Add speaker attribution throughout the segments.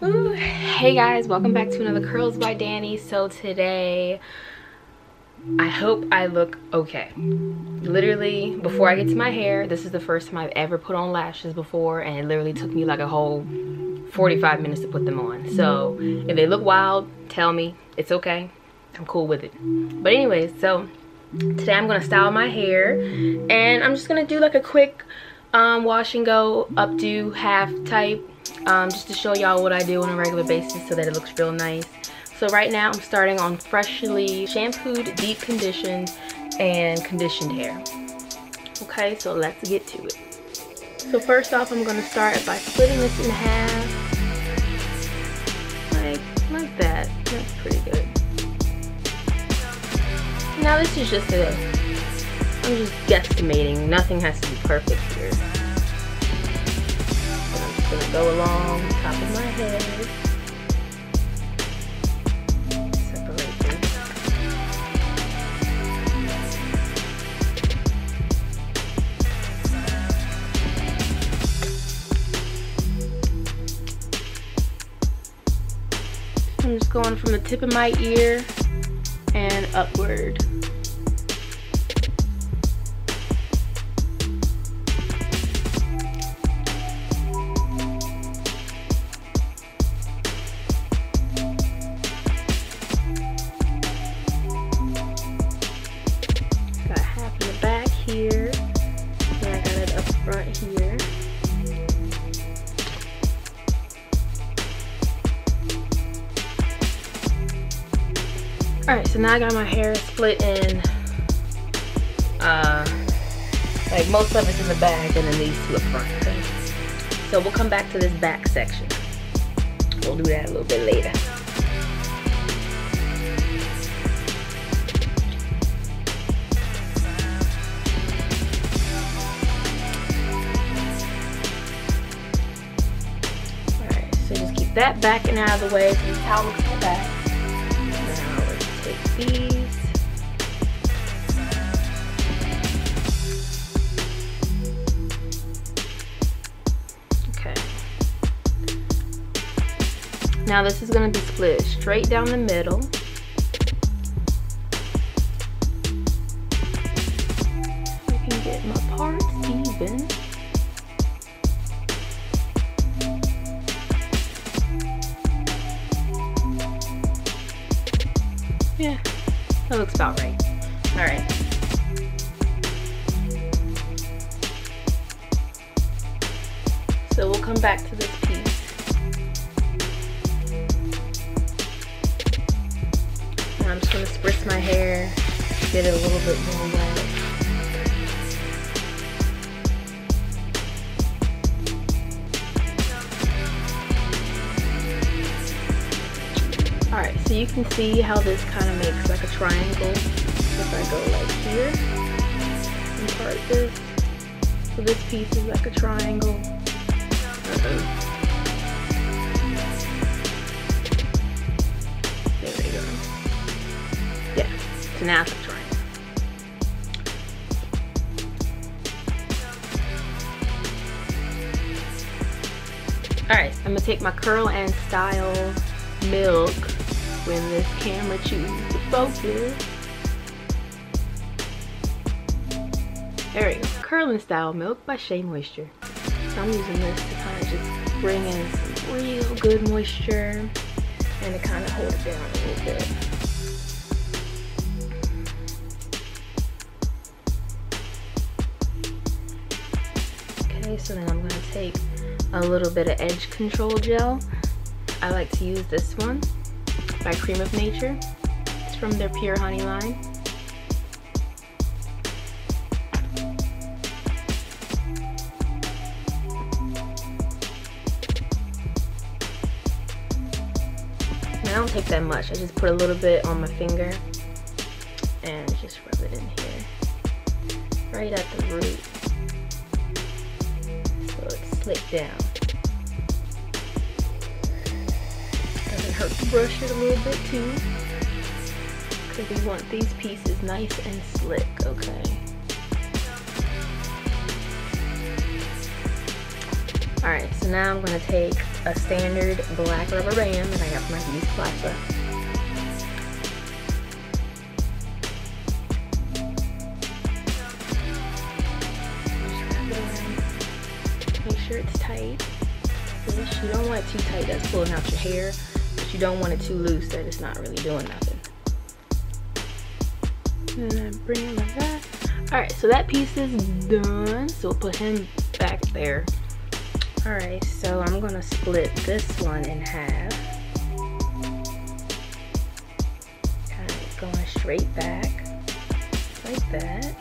Speaker 1: Ooh, hey guys, welcome back to another Curls by Danny. So today I hope I look okay. Literally, before I get to my hair, this is the first time I've ever put on lashes before, and it literally took me like a whole 45 minutes to put them on. So if they look wild, tell me. It's okay, I'm cool with it. But anyways, so today I'm gonna style my hair, and I'm just gonna do like a quick wash and go, updo, half type, just to show y'all what I do on a regular basis so that it looks real nice. So right now I'm starting on freshly shampooed, deep conditioned, and conditioned hair. Okay, so let's get to it. So first off, I'm gonna start by splitting this in half, like that. That's pretty good. Now this is just I'm just guesstimating. Nothing has to be perfect here. So I'm just gonna go along the top of my head. Separate this. I'm just going from the tip of my ear and upward. Got half in the back here, and I got it up front here. Alright, so now I got my hair split in, like most of it's in the back and then these two up front, okay? So we'll come back to this back section. We'll do that a little bit later. Alright, so just keep that back and out of the way. So this is how it looks in the back. These. Okay. Now this is going to be split straight down the middle. I can get my parts even. Yeah, that looks about right. All right. So we'll come back to this piece. And I'm just gonna spritz my hair, get it a little bit more wet. Alright, so you can see how this kind of makes like a triangle if I go like here and part this. So this piece is like a triangle. There we go. Yeah, so now it's a triangle. Alright, I'm going to take my curl and style milk when this camera chooses to focus. There we go. Curl and Style Milk by Shea Moisture. So I'm using this to kind of just bring in some real good moisture and to kind of hold it down a little bit. Okay, so then I'm going to take a little bit of edge control gel. I like to use this one by Cream of Nature. It's from their Pure Honey line. And I don't take that much. I just put a little bit on my finger and just rub it in here, right at the root, so it's slicked down. Hurt to brush it a little bit too, because we want these pieces nice and slick, okay? Alright, so now I'm going to take a standard black rubber band that I got from my beauty supply store. Make sure it's tight. You don't want it too tight, that's pulling out your hair, but you don't want it too loose that it's not really doing nothing. And then bring it like that. Alright, so that piece is done, so we'll put him back there. Alright, so I'm gonna split this one in half. Kind of going straight back, like that.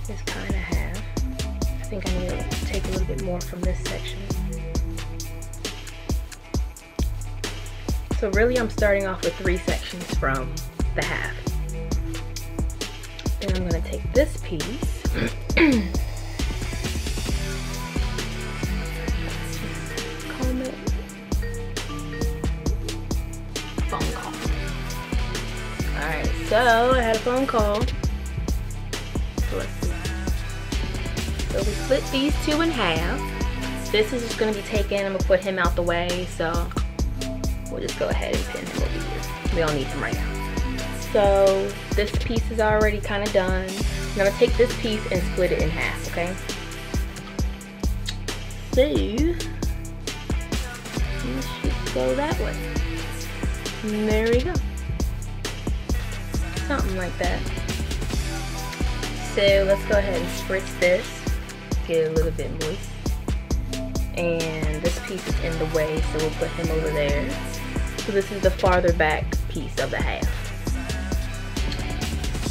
Speaker 1: Just kind of half. I think I need to take a little bit more from this section. So really I'm starting off with 3 sections from the half. Then I'm gonna take this piece. Comb it. Phone call. Alright, so I had a phone call. So let's see. So we split these 2 in half. This is just gonna be taken. I'm gonna put him out the way, so we'll just go ahead and pin him over here. We don't need him right now. So this piece is already kind of done. I'm gonna take this piece and split it in half, okay? So this should go that way. And there we go. Something like that. So let's go ahead and spritz this. Get it a little bit moist. And this piece is in the way, so we'll put him over there. So this is the farther back piece of the half.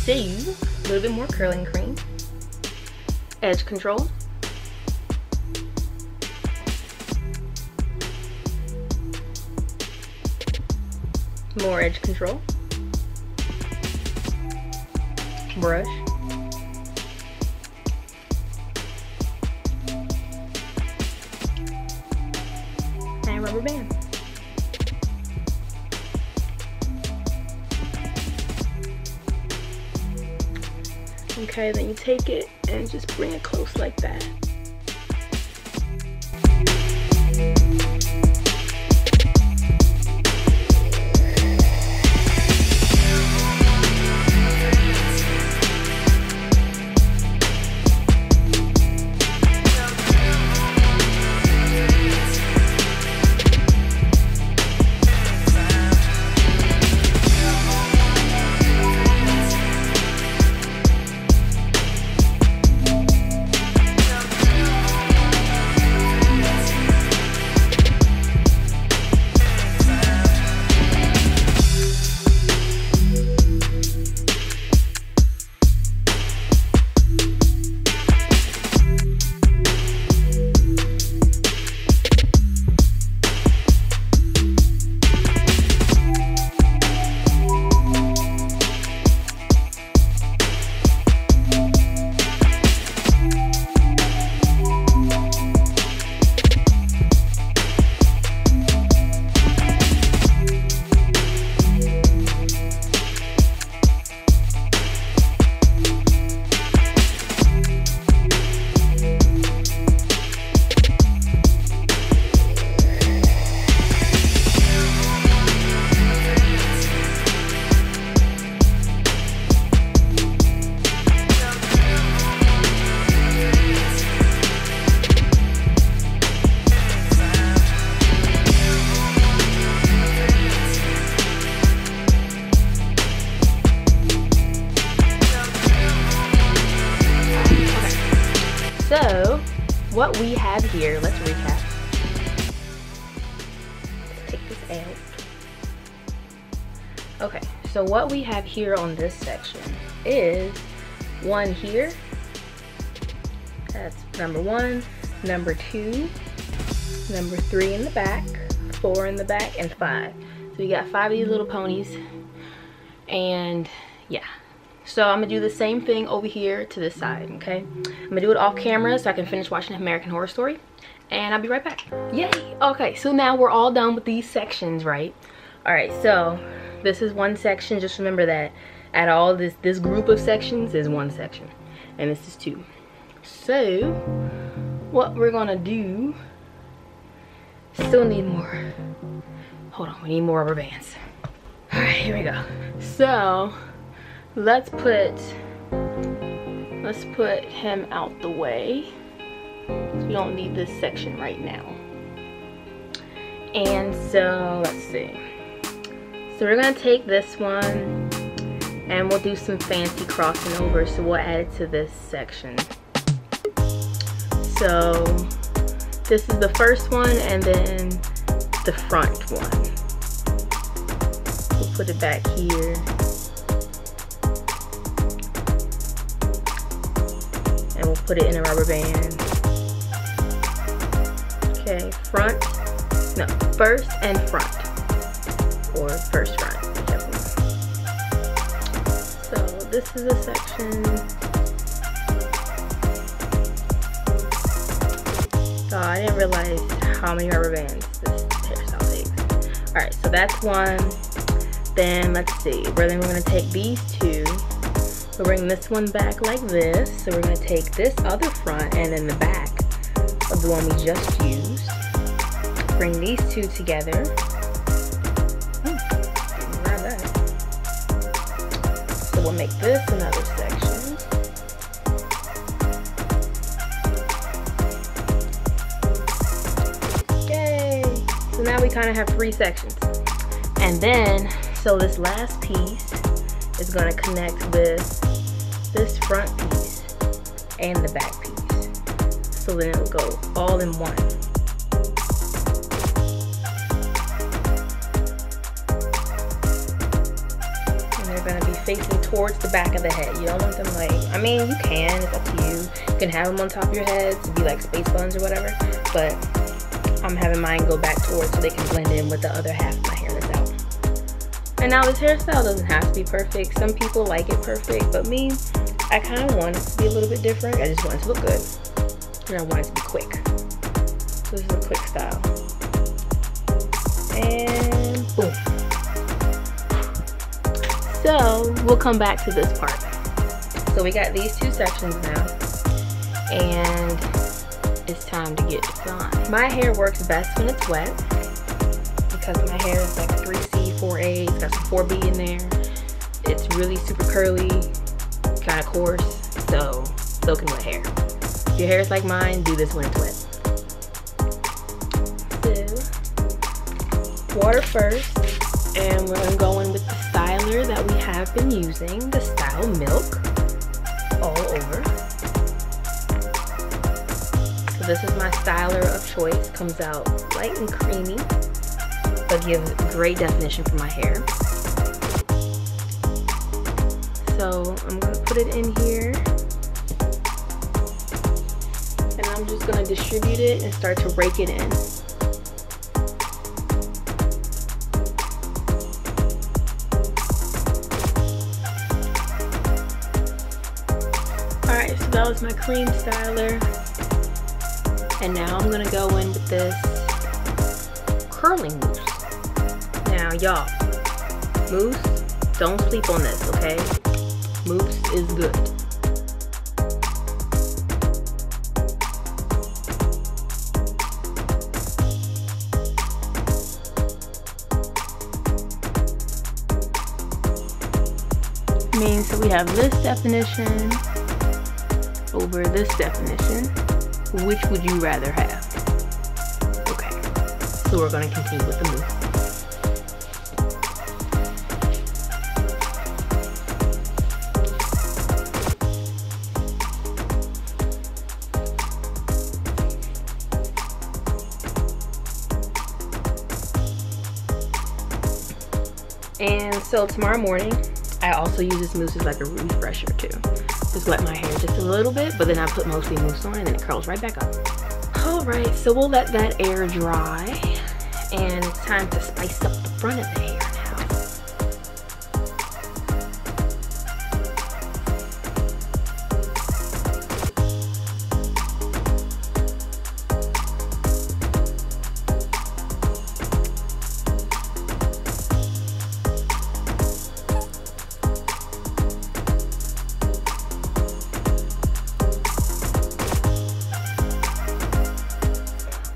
Speaker 1: So, a little bit more curling cream. Edge control. More edge control. Brush. And rubber band. Okay, then you take it and just bring it close like that. So what we have here, let's recap. Let's take this out. Okay, so what we have here on this section is one here. That's number 1, number 2, number 3 in the back, 4 in the back, and 5. So we got 5 of these little ponies. And yeah. So I'm gonna do the same thing over here to this side, okay? I'm gonna do it off camera so I can finish watching American Horror Story, and I'll be right back. Yay! Okay, so now we're all done with these sections, right? All right, so this is one section. Just remember that at all this group of sections is one section, and this is 2. So what we're gonna do, still need more. Hold on, we need more rubber bands. All right, here we go. So let's put him out the way. We don't need this section right now. And so let's see. So we're gonna take this one and we'll do some fancy crossing over. So we'll add it to this section. So this is the first one and then the front one. We'll put it back here. And we'll put it in a rubber band. Okay, front, no, first and front. Or first front, whichever one. So this is a section. Oh, I didn't realize how many rubber bands this hairstyle takes. Alright, so that's one. Then let's see, we're gonna take these two. We'll bring this one back like this. So we're gonna take this other front and then the back of the one we just used. Bring these two together. Grab that. So we'll make this another section. Yay! So now we kind of have 3 sections. And then, so this last piece is going to connect with this front piece and the back piece. So then it'll go all in one. And they're going to be facing towards the back of the head. You don't want them like, I mean, you can, it's up to you. You can have them on top of your head to be like space buns or whatever. But I'm having mine go back towards so they can blend in with the other half of my hair that's out. And now this hairstyle doesn't have to be perfect. Some people like it perfect, but me, I kind of want it to be a little bit different. I just want it to look good. And I want it to be quick. So this is a quick style. And boom. So we'll come back to this part. So we got these 2 sections now. And it's time to get done. My hair works best when it's wet. Because my hair is like 3C, 4A, it's got some 4B in there. It's really super curly, kind of coarse, so soaking wet hair. If your hair is like mine, do this when it's wet. So, water first, and we're gonna go in with the styler that we have been using, the Style Milk, all over. So this is my styler of choice, comes out light and creamy, but gives great definition for my hair. So I'm gonna put it in here and I'm just gonna distribute it and start to rake it in. Alright, so that was my cream styler. And now I'm gonna go in with this curling mousse. Now y'all, mousse, don't sleep on this, okay? Mousse is good. So we have this definition over this definition. Which would you rather have? Okay, so we're going to continue with the mousse. And so tomorrow morning, I also use this mousse as like a refresher too. Just wet my hair just a little bit, but then I put mostly mousse on and then it curls right back up. All right, so we'll let that air dry and it's time to spice up the front of the hair now.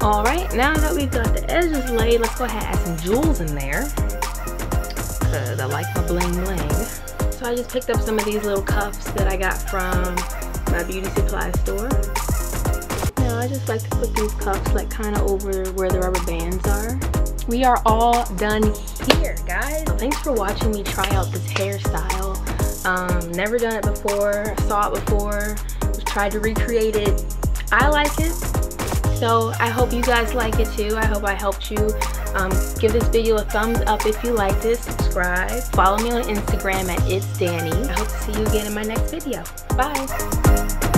Speaker 1: All right, now that we've got the edges laid, let's go ahead and add some jewels in there, because I like my bling bling. So I just picked up some of these little cuffs that I got from my beauty supply store. Now I just like to put these cuffs like kind of over where the rubber bands are. We are all done here, guys. So thanks for watching me try out this hairstyle. Never done it before, saw it before, tried to recreate it. I like it, so I hope you guys like it too. I hope I helped you. Give this video a thumbs up if you liked it. Subscribe. Follow me on Instagram at itsdanny. I hope to see you again in my next video. Bye.